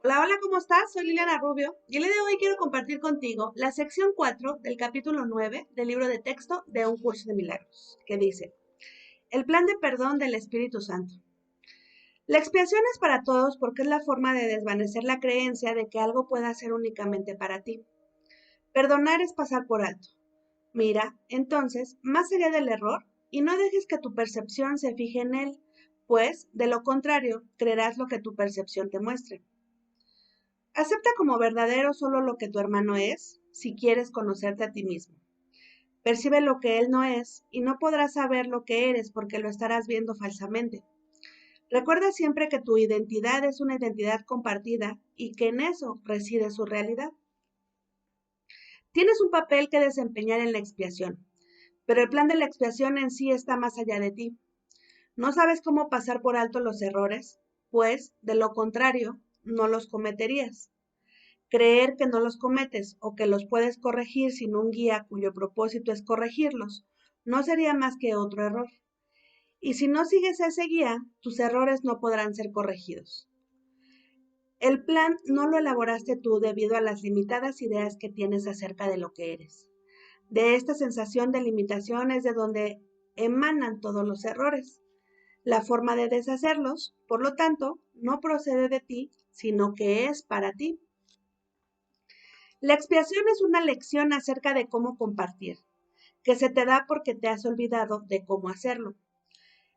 Hola, hola, ¿cómo estás? Soy Liliana Rubio y el día de hoy quiero compartir contigo la sección 4 del capítulo 9 del libro de texto de Un Curso de Milagros, que dice, el plan de perdón del Espíritu Santo. La expiación es para todos porque es la forma de desvanecer la creencia de que algo pueda ser únicamente para ti. Perdonar es pasar por alto. Mira, entonces, más allá del error y no dejes que tu percepción se fije en él, pues, de lo contrario, creerás lo que tu percepción te muestre. Acepta como verdadero solo lo que tu hermano es, si quieres conocerte a ti mismo. Percibe lo que él no es y no podrás saber lo que eres porque lo estarás viendo falsamente. Recuerda siempre que tu identidad es una identidad compartida y que en eso reside su realidad. Tienes un papel que desempeñar en la expiación, pero el plan de la expiación en sí está más allá de ti. No sabes cómo pasar por alto los errores, pues, de lo contrario, no los cometerías. Creer que no los cometes o que los puedes corregir sin un guía cuyo propósito es corregirlos, no sería más que otro error. Y si no sigues ese guía, tus errores no podrán ser corregidos. El plan no lo elaboraste tú debido a las limitadas ideas que tienes acerca de lo que eres. De esta sensación de limitación es de donde emanan todos los errores. La forma de deshacerlos, por lo tanto, no procede de ti, sino que es para ti. La expiación es una lección acerca de cómo compartir, que se te da porque te has olvidado de cómo hacerlo.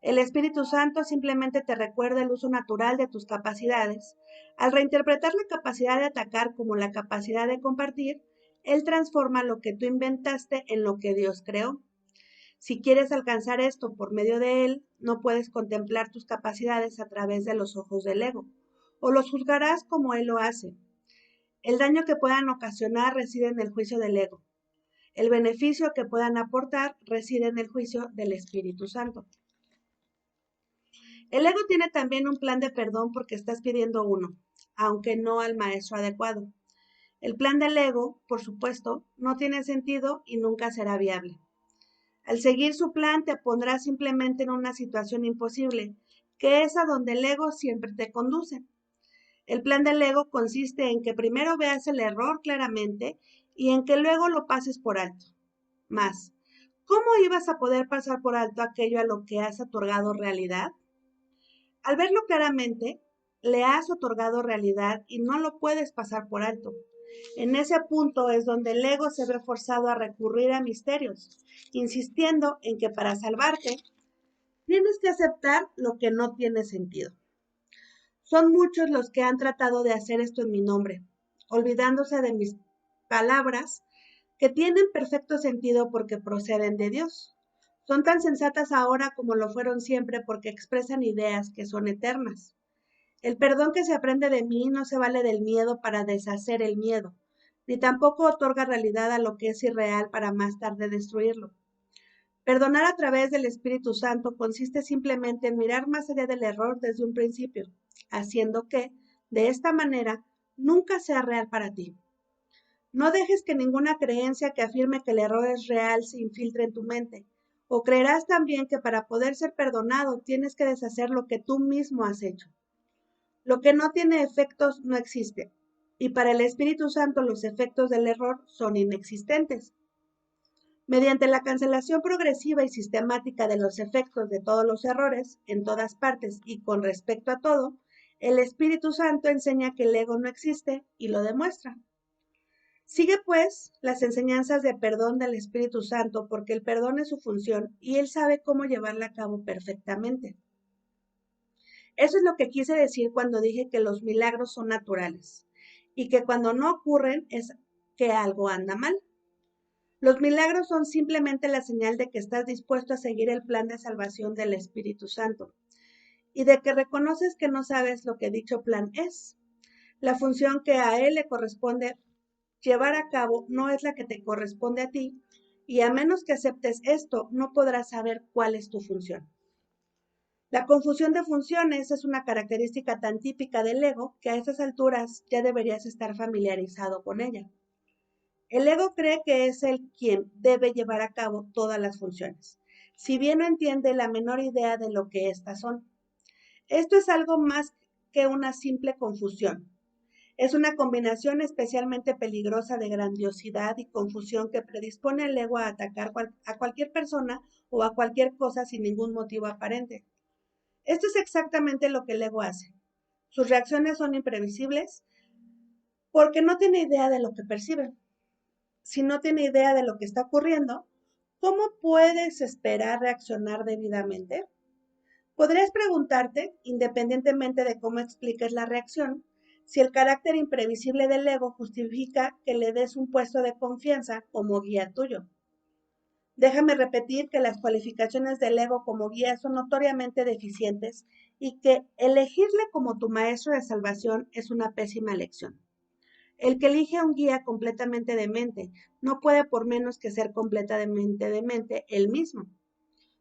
El Espíritu Santo simplemente te recuerda el uso natural de tus capacidades. Al reinterpretar la capacidad de atacar como la capacidad de compartir, Él transforma lo que tú inventaste en lo que Dios creó. Si quieres alcanzar esto por medio de Él, no puedes contemplar tus capacidades a través de los ojos del ego, o los juzgarás como Él lo hace. El daño que puedan ocasionar reside en el juicio del ego. El beneficio que puedan aportar reside en el juicio del Espíritu Santo. El ego tiene también un plan de perdón porque estás pidiendo uno, aunque no al maestro adecuado. El plan del ego, por supuesto, no tiene sentido y nunca será viable. Al seguir su plan te pondrá simplemente en una situación imposible, que es a donde el ego siempre te conduce. El plan del ego consiste en que primero veas el error claramente y en que luego lo pases por alto. Más, ¿cómo ibas a poder pasar por alto aquello a lo que has otorgado realidad? Al verlo claramente, le has otorgado realidad y no lo puedes pasar por alto. En ese punto es donde el ego se ve forzado a recurrir a misterios, insistiendo en que para salvarte tienes que aceptar lo que no tiene sentido. Son muchos los que han tratado de hacer esto en mi nombre, olvidándose de mis palabras que tienen perfecto sentido porque proceden de Dios. Son tan sensatas ahora como lo fueron siempre porque expresan ideas que son eternas. El perdón que se aprende de mí no se vale del miedo para deshacer el miedo, ni tampoco otorga realidad a lo que es irreal para más tarde destruirlo. Perdonar a través del Espíritu Santo consiste simplemente en mirar más allá del error desde un principio, haciendo que, de esta manera, nunca sea real para ti. No dejes que ninguna creencia que afirme que el error es real se infiltre en tu mente, o creerás también que para poder ser perdonado tienes que deshacer lo que tú mismo has hecho. Lo que no tiene efectos no existe, y para el Espíritu Santo los efectos del error son inexistentes. Mediante la cancelación progresiva y sistemática de los efectos de todos los errores, en todas partes y con respecto a todo, el Espíritu Santo enseña que el ego no existe y lo demuestra. Sigue pues las enseñanzas de perdón del Espíritu Santo porque el perdón es su función y él sabe cómo llevarla a cabo perfectamente. Eso es lo que quise decir cuando dije que los milagros son naturales y que cuando no ocurren es que algo anda mal. Los milagros son simplemente la señal de que estás dispuesto a seguir el plan de salvación del Espíritu Santo y de que reconoces que no sabes lo que dicho plan es. La función que a él le corresponde llevar a cabo no es la que te corresponde a ti y a menos que aceptes esto no podrás saber cuál es tu función. La confusión de funciones es una característica tan típica del ego que a estas alturas ya deberías estar familiarizado con ella. El ego cree que es él quien debe llevar a cabo todas las funciones, si bien no entiende la menor idea de lo que éstas son. Esto es algo más que una simple confusión. Es una combinación especialmente peligrosa de grandiosidad y confusión que predispone al ego a atacar a cualquier persona o a cualquier cosa sin ningún motivo aparente. Esto es exactamente lo que el ego hace. Sus reacciones son imprevisibles porque no tiene idea de lo que percibe. Si no tiene idea de lo que está ocurriendo, ¿cómo puedes esperar reaccionar debidamente? Podrías preguntarte, independientemente de cómo expliques la reacción, si el carácter imprevisible del ego justifica que le des un puesto de confianza como guía tuyo. Déjame repetir que las cualificaciones del ego como guía son notoriamente deficientes y que elegirle como tu maestro de salvación es una pésima elección. El que elige a un guía completamente demente no puede por menos que ser completamente demente él mismo.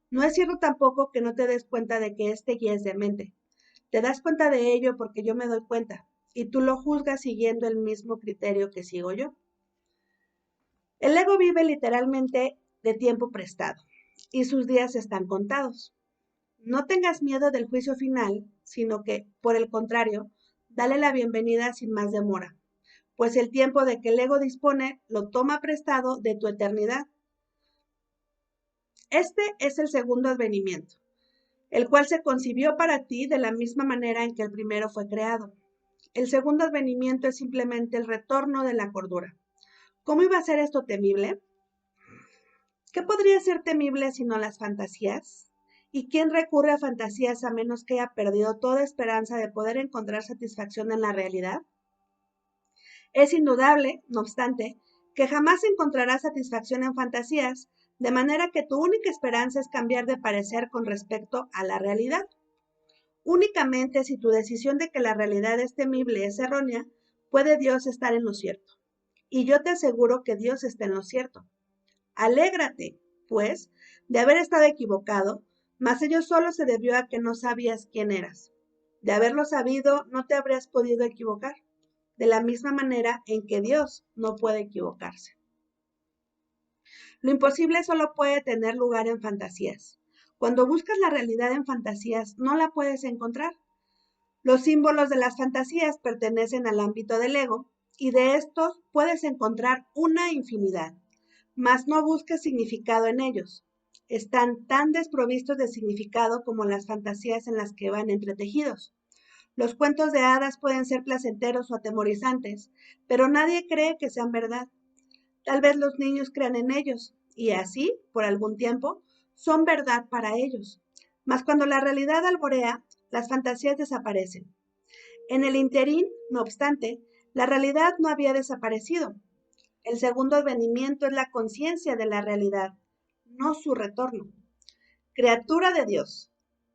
No es cierto tampoco que no te des cuenta de que este guía es demente. Te das cuenta de ello porque yo me doy cuenta y tú lo juzgas siguiendo el mismo criterio que sigo yo. El ego vive literalmente de tiempo prestado y sus días están contados. No tengas miedo del juicio final, sino que, por el contrario, dale la bienvenida sin más demora, pues el tiempo de que el ego dispone lo toma prestado de tu eternidad. Este es el segundo advenimiento, el cual se concibió para ti de la misma manera en que el primero fue creado. El segundo advenimiento es simplemente el retorno de la cordura. ¿Cómo iba a ser esto temible? ¿Qué podría ser temible sino las fantasías? ¿Y quién recurre a fantasías a menos que haya perdido toda esperanza de poder encontrar satisfacción en la realidad? Es indudable, no obstante, que jamás encontrarás satisfacción en fantasías, de manera que tu única esperanza es cambiar de parecer con respecto a la realidad. Únicamente si tu decisión de que la realidad es temible es errónea, puede Dios estar en lo cierto. Y yo te aseguro que Dios está en lo cierto. Alégrate, pues, de haber estado equivocado, mas ello solo se debió a que no sabías quién eras. De haberlo sabido, no te habrías podido equivocar, de la misma manera en que Dios no puede equivocarse. Lo imposible solo puede tener lugar en fantasías. Cuando buscas la realidad en fantasías, no la puedes encontrar. Los símbolos de las fantasías pertenecen al ámbito del ego y de estos puedes encontrar una infinidad, mas no busques significado en ellos. Están tan desprovistos de significado como las fantasías en las que van entretejidos. Los cuentos de hadas pueden ser placenteros o atemorizantes, pero nadie cree que sean verdad. Tal vez los niños crean en ellos y así, por algún tiempo, son verdad para ellos. Mas cuando la realidad alborea, las fantasías desaparecen. En el interín, no obstante, la realidad no había desaparecido. El segundo advenimiento es la conciencia de la realidad, no su retorno. Criatura de Dios,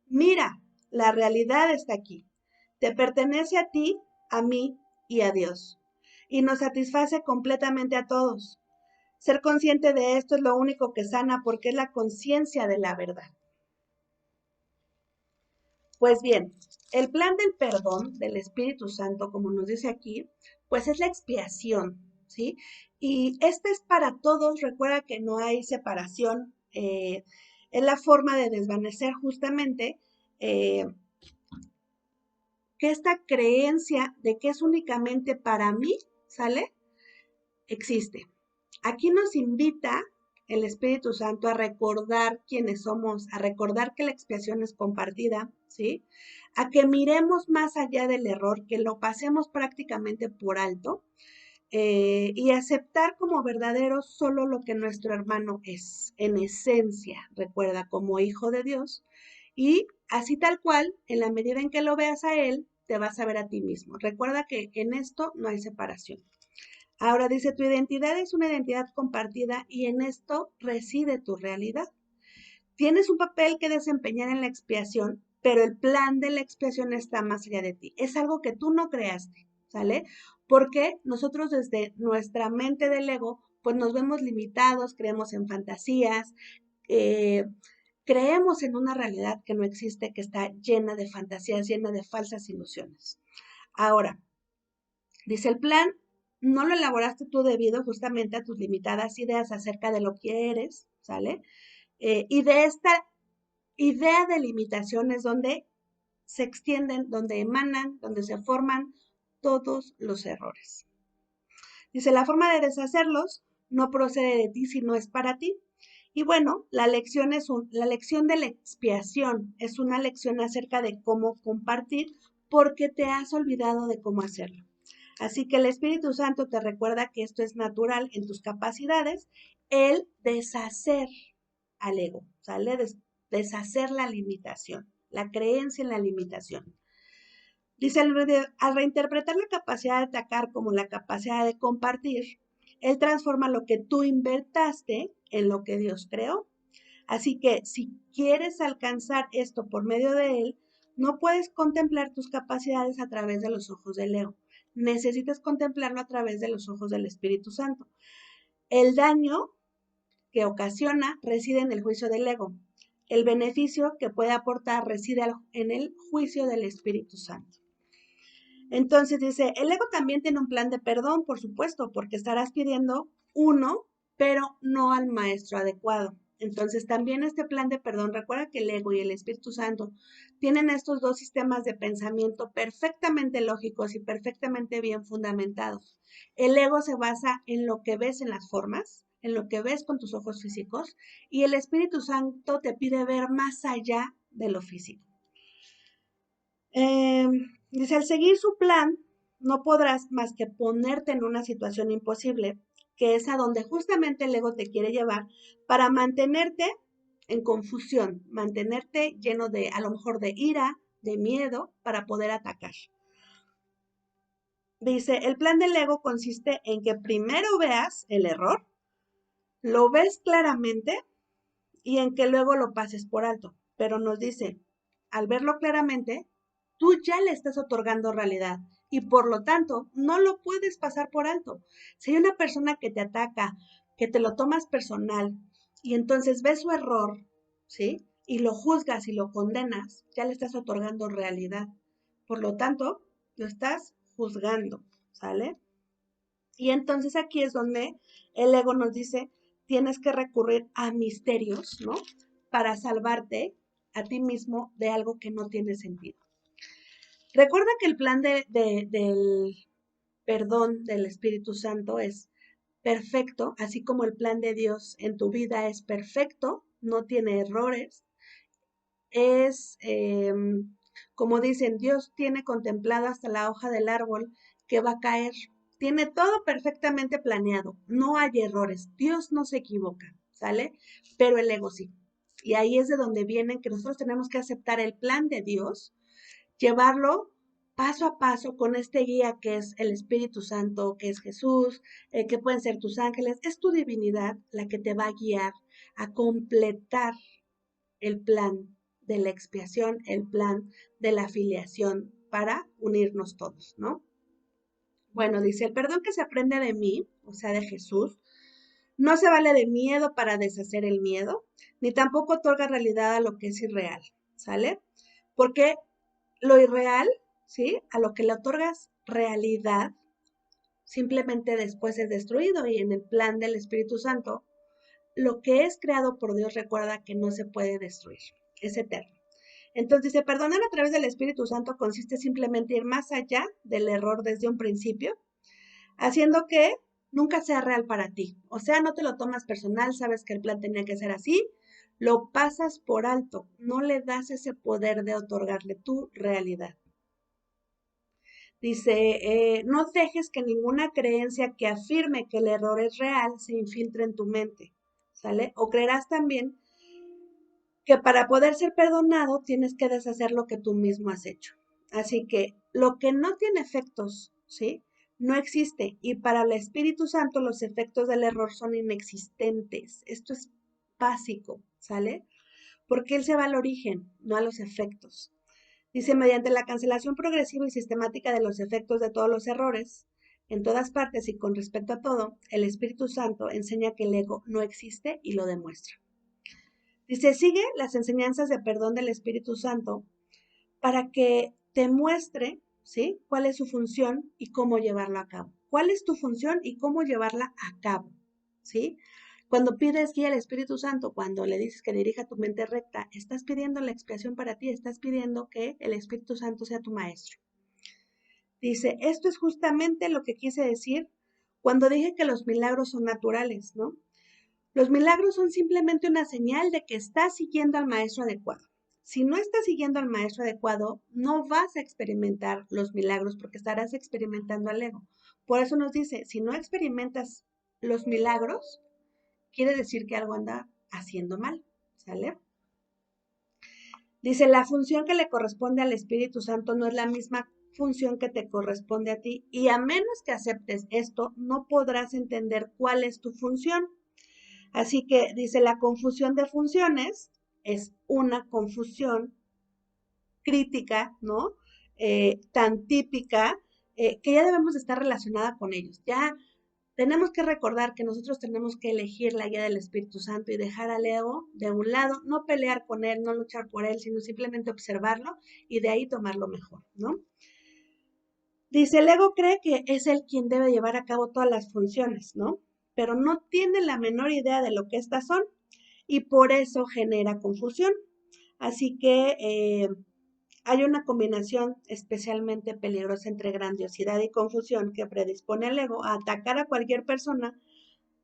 mira, la realidad está aquí. Te pertenece a ti, a mí y a Dios. Y nos satisface completamente a todos. Ser consciente de esto es lo único que sana porque es la conciencia de la verdad. Pues bien, el plan del perdón del Espíritu Santo, como nos dice aquí, pues es la expiación, ¿sí? Y este es para todos, recuerda que no hay separación, es la forma de desvanecer justamente que esta creencia de que es únicamente para mí, ¿sale? Existe. Aquí nos invita el Espíritu Santo a recordar quiénes somos, a recordar que la expiación es compartida, ¿sí? A que miremos más allá del error, que lo pasemos prácticamente por alto y aceptar como verdadero solo lo que nuestro hermano es, en esencia, recuerda, como hijo de Dios. Y así tal cual, en la medida en que lo veas a él, te vas a ver a ti mismo. Recuerda que en esto no hay separación. Ahora dice, tu identidad es una identidad compartida y en esto reside tu realidad. Tienes un papel que desempeñar en la expiación, pero el plan de la expiación está más allá de ti. Es algo que tú no creaste, ¿sale? Porque nosotros desde nuestra mente del ego, pues nos vemos limitados, creemos en fantasías, creemos en una realidad que no existe, que está llena de fantasías, llena de falsas ilusiones. Ahora, dice el plan, no lo elaboraste tú debido justamente a tus limitadas ideas acerca de lo que eres, ¿sale? Y de esta idea de limitaciones donde se extienden, donde emanan, donde se forman todos los errores. Dice, la forma de deshacerlos no procede de ti, sino es para ti. Y bueno, la lección de la expiación es una lección acerca de cómo compartir porque te has olvidado de cómo hacerlo. Así que el Espíritu Santo te recuerda que esto es natural en tus capacidades, el deshacer al ego, ¿sale? Deshacer la limitación, la creencia en la limitación. Dice, al reinterpretar la capacidad de atacar como la capacidad de compartir, él transforma lo que tú invertaste en lo que Dios creó. Así que si quieres alcanzar esto por medio de él, no puedes contemplar tus capacidades a través de los ojos del ego. Necesitas contemplarlo a través de los ojos del Espíritu Santo. El daño que ocasiona reside en el juicio del ego. El beneficio que puede aportar reside en el juicio del Espíritu Santo. Entonces dice, el ego también tiene un plan de perdón, por supuesto, porque estarás pidiendo uno, pero no al maestro adecuado. Entonces también este plan de perdón, recuerda que el ego y el Espíritu Santo tienen estos dos sistemas de pensamiento perfectamente lógicos y perfectamente bien fundamentados. El ego se basa en lo que ves en las formas, en lo que ves con tus ojos físicos, y el Espíritu Santo te pide ver más allá de lo físico. Dice, al seguir su plan, no podrás más que ponerte en una situación imposible, que es a donde justamente el ego te quiere llevar para mantenerte en confusión, mantenerte lleno de, a lo mejor, de ira, de miedo, para poder atacar. Dice, el plan del ego consiste en que primero veas el error, lo ves claramente y en que luego lo pases por alto. Pero nos dice, al verlo claramente, tú ya le estás otorgando realidad y por lo tanto no lo puedes pasar por alto. Si hay una persona que te ataca, que te lo tomas personal y entonces ves su error, ¿sí? Y lo juzgas y lo condenas, ya le estás otorgando realidad. Por lo tanto, lo estás juzgando, ¿sale? Y entonces aquí es donde el ego nos dice, tienes que recurrir a misterios, ¿no? Para salvarte a ti mismo de algo que no tiene sentido. Recuerda que el plan del perdón del Espíritu Santo es perfecto, así como el plan de Dios en tu vida es perfecto, no tiene errores. Es, como dicen, Dios tiene contemplada hasta la hoja del árbol que va a caer. Tiene todo perfectamente planeado, no hay errores, Dios no se equivoca, ¿sale? Pero el ego sí. Y ahí es de donde viene que nosotros tenemos que aceptar el plan de Dios, llevarlo paso a paso con este guía que es el Espíritu Santo, que es Jesús, que pueden ser tus ángeles, es tu divinidad la que te va a guiar a completar el plan de la expiación, el plan de la filiación para unirnos todos, ¿no? Bueno, dice, el perdón que se aprende de mí, o sea, de Jesús, no se vale de miedo para deshacer el miedo, ni tampoco otorga realidad a lo que es irreal, ¿sale? Porque lo irreal, ¿sí? A lo que le otorgas realidad, simplemente después es destruido y en el plan del Espíritu Santo, lo que es creado por Dios recuerda que no se puede destruir, es eterno. Entonces dice, perdonar a través del Espíritu Santo consiste simplemente ir más allá del error desde un principio, haciendo que nunca sea real para ti. O sea, no te lo tomas personal, sabes que el plan tenía que ser así, lo pasas por alto, no le das ese poder de otorgarle tu realidad. Dice, no dejes que ninguna creencia que afirme que el error es real se infiltre en tu mente, ¿sale? O creerás también que para poder ser perdonado tienes que deshacer lo que tú mismo has hecho. Así que lo que no tiene efectos, ¿sí? No existe. Y para el Espíritu Santo los efectos del error son inexistentes. Esto es básico, ¿sale? Porque él se va al origen, no a los efectos. Dice, mediante la cancelación progresiva y sistemática de los efectos de todos los errores, en todas partes y con respecto a todo, el Espíritu Santo enseña que el ego no existe y lo demuestra. Dice, sigue las enseñanzas de perdón del Espíritu Santo para que te muestre, ¿sí? Cuál es su función y cómo llevarla a cabo. ¿Cuál es tu función y cómo llevarla a cabo? ¿Sí? Cuando pides guía al Espíritu Santo, cuando le dices que dirija tu mente recta, estás pidiendo la expiación para ti, estás pidiendo que el Espíritu Santo sea tu maestro. Dice, esto es justamente lo que quise decir cuando dije que los milagros son naturales, ¿no? Los milagros son simplemente una señal de que estás siguiendo al maestro adecuado. Si no estás siguiendo al maestro adecuado, no vas a experimentar los milagros porque estarás experimentando al ego. Por eso nos dice, si no experimentas los milagros, quiere decir que algo anda haciendo mal, ¿sale? Dice, la función que le corresponde al Espíritu Santo no es la misma función que te corresponde a ti y a menos que aceptes esto, no podrás entender cuál es tu función. Así que dice, la confusión de funciones es una confusión crítica, ¿no? Tan típica, que ya debemos de estar relacionada con ellos. Ya tenemos que recordar que nosotros tenemos que elegir la guía del Espíritu Santo y dejar al ego de un lado, no pelear con él, no luchar por él, sino simplemente observarlo y de ahí tomarlo mejor, ¿no? Dice, el ego cree que es él quien debe llevar a cabo todas las funciones, ¿no? Pero no tiene la menor idea de lo que estas son y por eso genera confusión. Así que hay una combinación especialmente peligrosa entre grandiosidad y confusión que predispone al ego a atacar a cualquier persona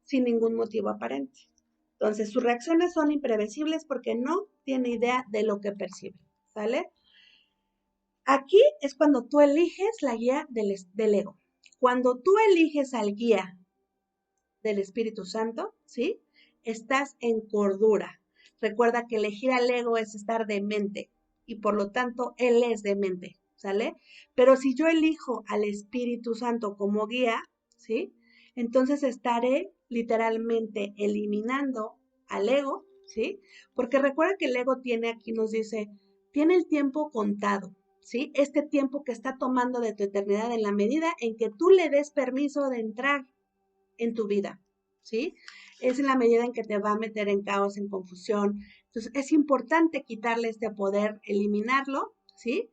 sin ningún motivo aparente. Entonces, sus reacciones son imprevisibles porque no tiene idea de lo que percibe, ¿sale? Aquí es cuando tú eliges la guía del ego. Cuando tú eliges al guía del Espíritu Santo, ¿sí? Estás en cordura. Recuerda que elegir al ego es estar demente y por lo tanto él es demente, ¿sale? Pero si yo elijo al Espíritu Santo como guía, ¿sí? Entonces estaré literalmente eliminando al ego, ¿sí? Porque recuerda que el ego tiene, aquí nos dice, tiene el tiempo contado, ¿sí? Este tiempo que está tomando de tu eternidad en la medida en que tú le des permiso de entrar en tu vida, ¿sí? Es en la medida en que te va a meter en caos, en confusión. Entonces, es importante quitarle este poder, eliminarlo, ¿sí?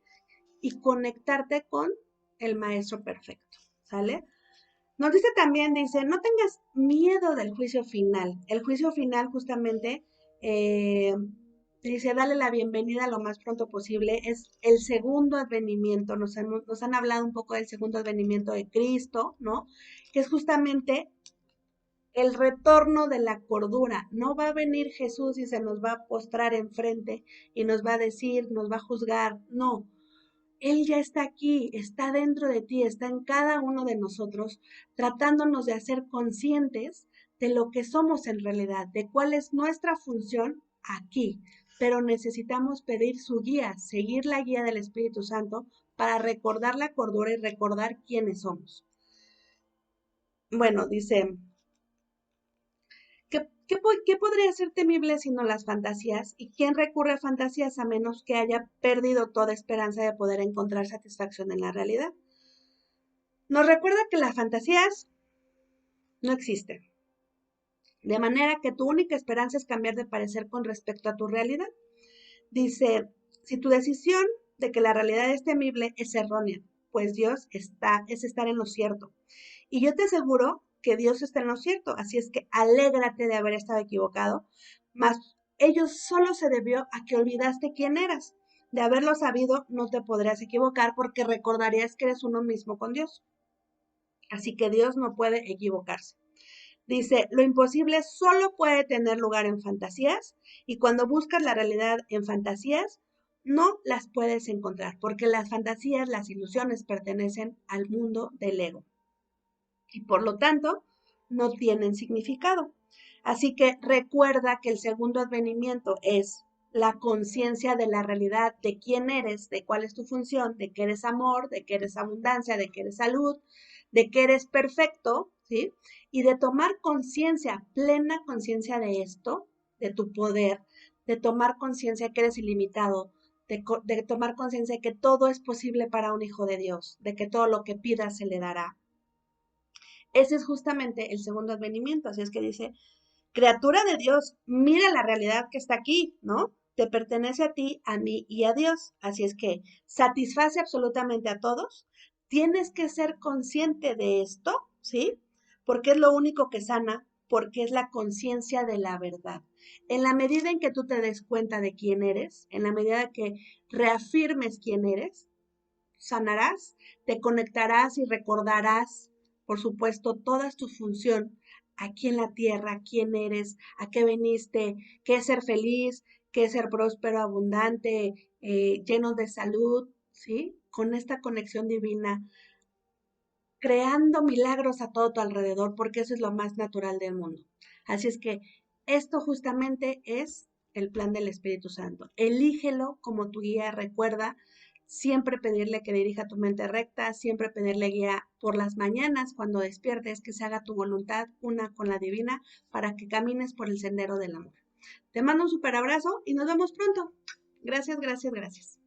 Y conectarte con el maestro perfecto, ¿sale? Nos dice también, dice, no tengas miedo del juicio final. El juicio final justamente, dice, dale la bienvenida lo más pronto posible. Es el segundo advenimiento. Nos han hablado un poco del segundo advenimiento de Cristo, ¿no? Que es justamente el retorno de la cordura. No va a venir Jesús y se nos va a postrar enfrente y nos va a decir, nos va a juzgar. No, Él ya está aquí, está dentro de ti, está en cada uno de nosotros, tratándonos de hacer conscientes de lo que somos en realidad, de cuál es nuestra función aquí. Pero necesitamos pedir su guía, seguir la guía del Espíritu Santo para recordar la cordura y recordar quiénes somos. Bueno, dice, ¿qué podría ser temible sino las fantasías? ¿Y quién recurre a fantasías a menos que haya perdido toda esperanza de poder encontrar satisfacción en la realidad? Nos recuerda que las fantasías no existen. De manera que tu única esperanza es cambiar de parecer con respecto a tu realidad. Dice, si tu decisión de que la realidad es temible es errónea, pues Dios es estar en lo cierto. Y yo te aseguro que Dios está en lo cierto, así es que alégrate de haber estado equivocado, mas ello solo se debió a que olvidaste quién eras. De haberlo sabido, no te podrías equivocar porque recordarías que eres uno mismo con Dios. Así que Dios no puede equivocarse. Dice, lo imposible solo puede tener lugar en fantasías y cuando buscas la realidad en fantasías, no las puedes encontrar porque las fantasías, las ilusiones pertenecen al mundo del ego y por lo tanto no tienen significado. Así que recuerda que el segundo advenimiento es la conciencia de la realidad, de quién eres, de cuál es tu función, de que eres amor, de que eres abundancia, de que eres salud, de que eres perfecto, ¿sí? Y de tomar conciencia, plena conciencia de esto, de tu poder, de tomar conciencia que eres ilimitado, de tomar conciencia de que todo es posible para un hijo de Dios, de que todo lo que pidas se le dará. Ese es justamente el segundo advenimiento, así es que dice, criatura de Dios, mira la realidad que está aquí, ¿no? Te pertenece a ti, a mí y a Dios. Así es que satisface absolutamente a todos. Tienes que ser consciente de esto, ¿sí? Porque es lo único que sana, porque es la conciencia de la verdad. En la medida en que tú te des cuenta de quién eres, en la medida que reafirmes quién eres, sanarás, te conectarás y recordarás, por supuesto, toda tu función aquí en la tierra, quién eres, a qué veniste, qué es ser feliz, qué es ser próspero, abundante, lleno de salud, ¿sí? Con esta conexión divina, creando milagros a todo tu alrededor, porque eso es lo más natural del mundo. Así es que esto justamente es el plan del Espíritu Santo. Elígelo como tu guía, recuerda siempre pedirle que dirija tu mente recta, siempre pedirle guía por las mañanas cuando despiertes, que se haga tu voluntad una con la divina para que camines por el sendero del amor. Te mando un super abrazo y nos vemos pronto. Gracias, gracias, gracias.